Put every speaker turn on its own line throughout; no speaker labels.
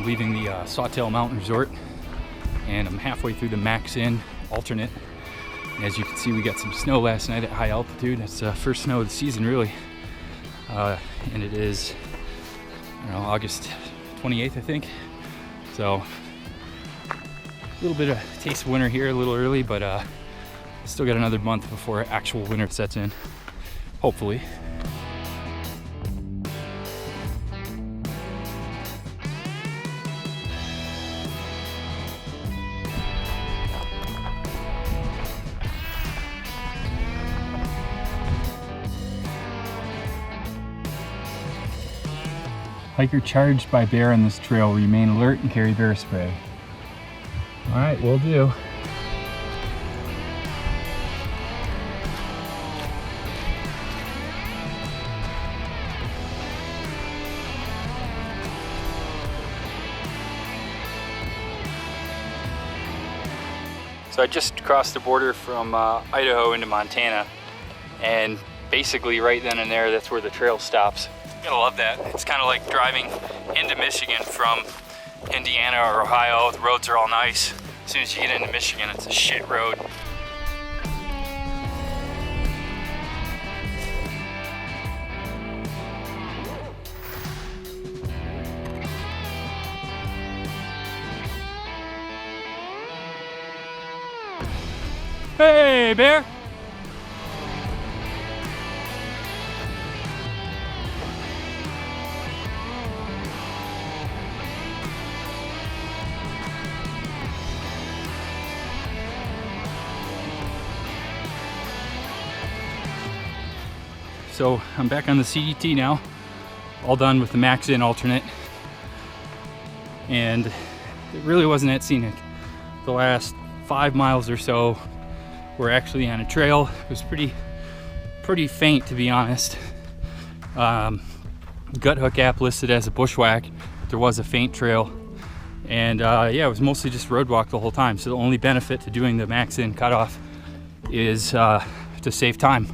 leaving the Centennial Mountain Resort, and I'm halfway through the Macks Inn alternate. And as you can see, we got some snow last night at high altitude. That's the first snow of the season, really. And it is, August 28th, I think. So a little bit of taste of winter here, a little early, but still got another month before actual winter sets in, hopefully. Hiker charged by bear on this trail. Remain alert and carry bear spray. All right, will do. So I just crossed the border from Idaho into Montana, and basically right then and there, that's where the trail stops. Gotta love that. It's kind of like driving into Michigan from Indiana or Ohio. The roads are all nice. As soon as you get into Michigan, it's a shit road. Hey, bear! So I'm back on the CDT now, all done with the Macks Inn alternate, and it really wasn't that scenic. The last 5 miles or so were actually on a trail. It was pretty faint, to be honest. Gut Hook app listed as a bushwhack. There was a faint trail, and yeah, it was mostly just roadwalk the whole time. So the only benefit to doing the Macks Inn cutoff is to save time.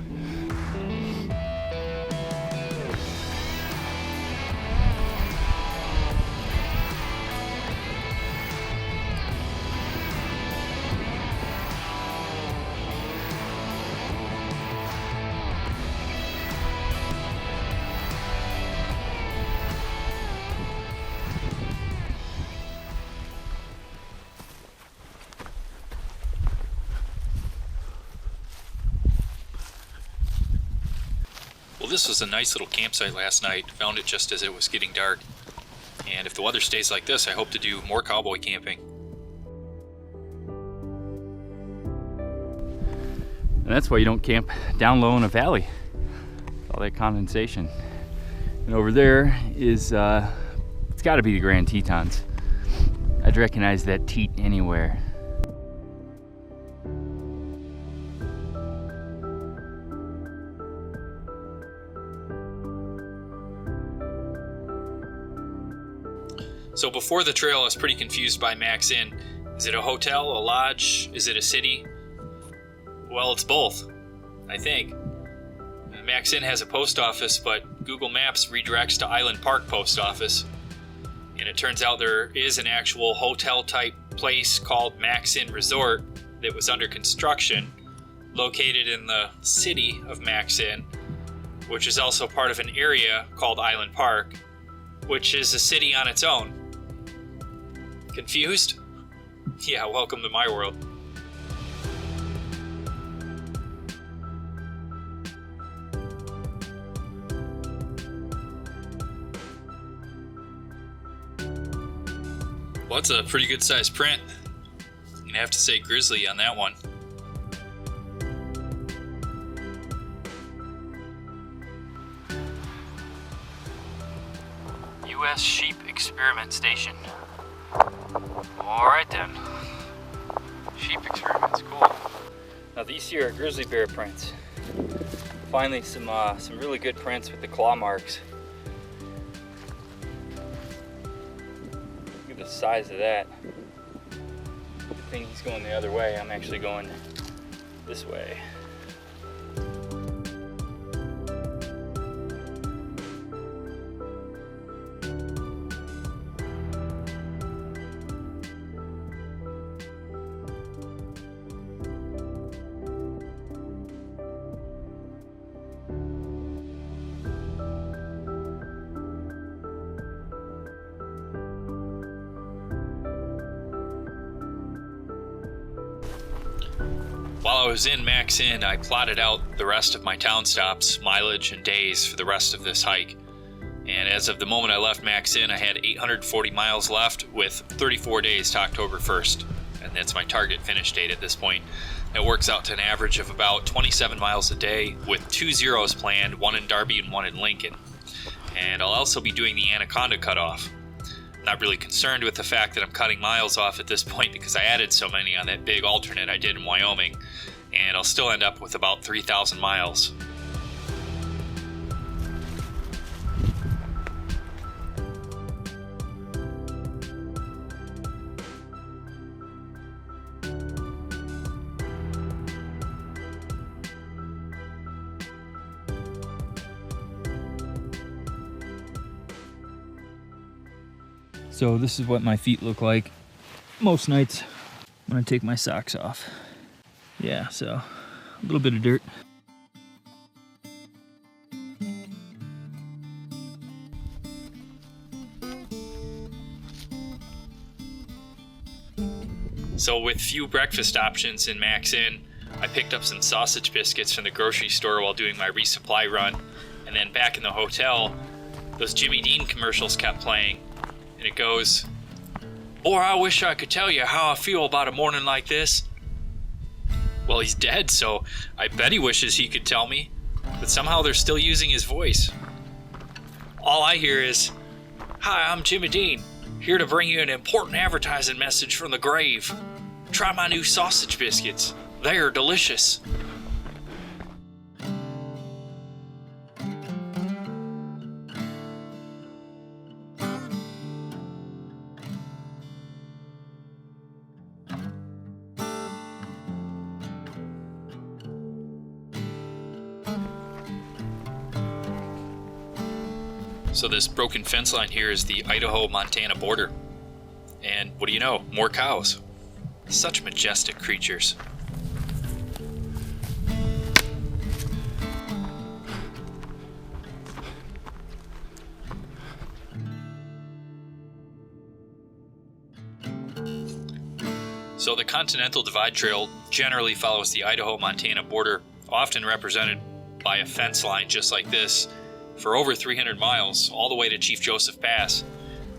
Well, this was a nice little campsite last night. Found it just as it was getting dark. And if the weather stays like this, I hope to do more cowboy camping.
And that's why you don't camp down low in a valley. All that condensation. And over there is, it's gotta be the Grand Tetons. I'd recognize that teat anywhere.
So before the trail, I was pretty confused by Macks Inn. Is it a hotel, a lodge? Is it a city? Well, it's both, I think. Macks Inn has a post office, but Google Maps redirects to Island Park Post Office. And it turns out there is an actual hotel-type place called Macks Inn Resort that was under construction, located in the city of Macks Inn, which is also part of an area called Island Park, which is a city on its own. Confused? Yeah, welcome to my world. Well, that's a pretty good sized print. I'm gonna have to say Grizzly on that one.
U.S. Sheep Experiment Station. Alright then. Sheep experiments, cool. Now these here are grizzly bear prints. Finally some really good prints with the claw marks. Look at the size of that. Good thing he's going the other way. I'm actually going this way.
while I was in Macks Inn, I plotted out the rest of my town stops, mileage, and days for the rest of this hike. And as of the moment I left Macks Inn, I had 840 miles left with 34 days to October 1st. And that's my target finish date at this point. It works out to an average of about 27 miles a day with 2 zeros planned, one in Darby and one in Lincoln. And I'll also be doing the Anaconda cutoff. I'm not really concerned with the fact that I'm cutting miles off at this point because I added so many on that big alternate I did in Wyoming, and I'll still end up with about 3,000 miles.
So this is what my feet look like most nights when I take my socks off. Yeah, so a little bit of dirt.
So with few breakfast options in Macks Inn, I picked up some sausage biscuits from the grocery store while doing my resupply run. And then back in the hotel, those Jimmy Dean commercials kept playing. And it goes, "Boy, I wish I could tell you how I feel about a morning like this." Well, he's dead, so I bet he wishes he could tell me. But somehow they're still using his voice. All I hear is, "Hi, I'm Jimmy Dean, here to bring you an important advertising message from the grave. Try my new sausage biscuits. They are delicious." So this broken fence line here is the Idaho-Montana border. And what do you know? More cows. Such majestic creatures. So the Continental Divide Trail generally follows the Idaho-Montana border, often represented by a fence line just like this, for over 300 miles, all the way to Chief Joseph Pass.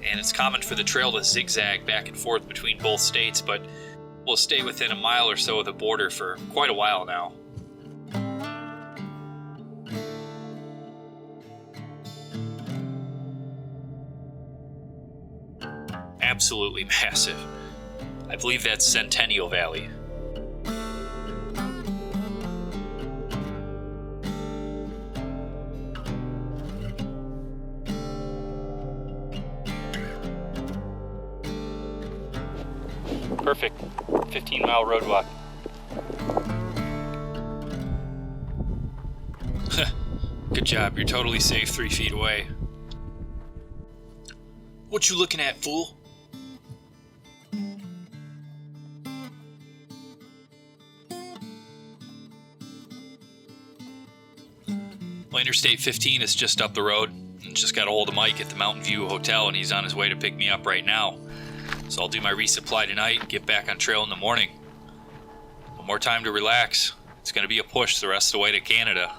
And it's common for the trail to zigzag back and forth between both states, but will stay within a mile or so of the border for quite a while now. Absolutely massive. I believe that's Centennial Valley. Perfect. 15-mile road walk. Good job. You're totally safe 3 feet away. What you looking at, fool? Well, Interstate 15 is just up the road. And just got a hold of Mike at the Mountain View Hotel, and he's on his way to pick me up right now. So I'll do my resupply tonight and get back on trail in the morning. One more time to relax. It's going to be a push the rest of the way to Canada.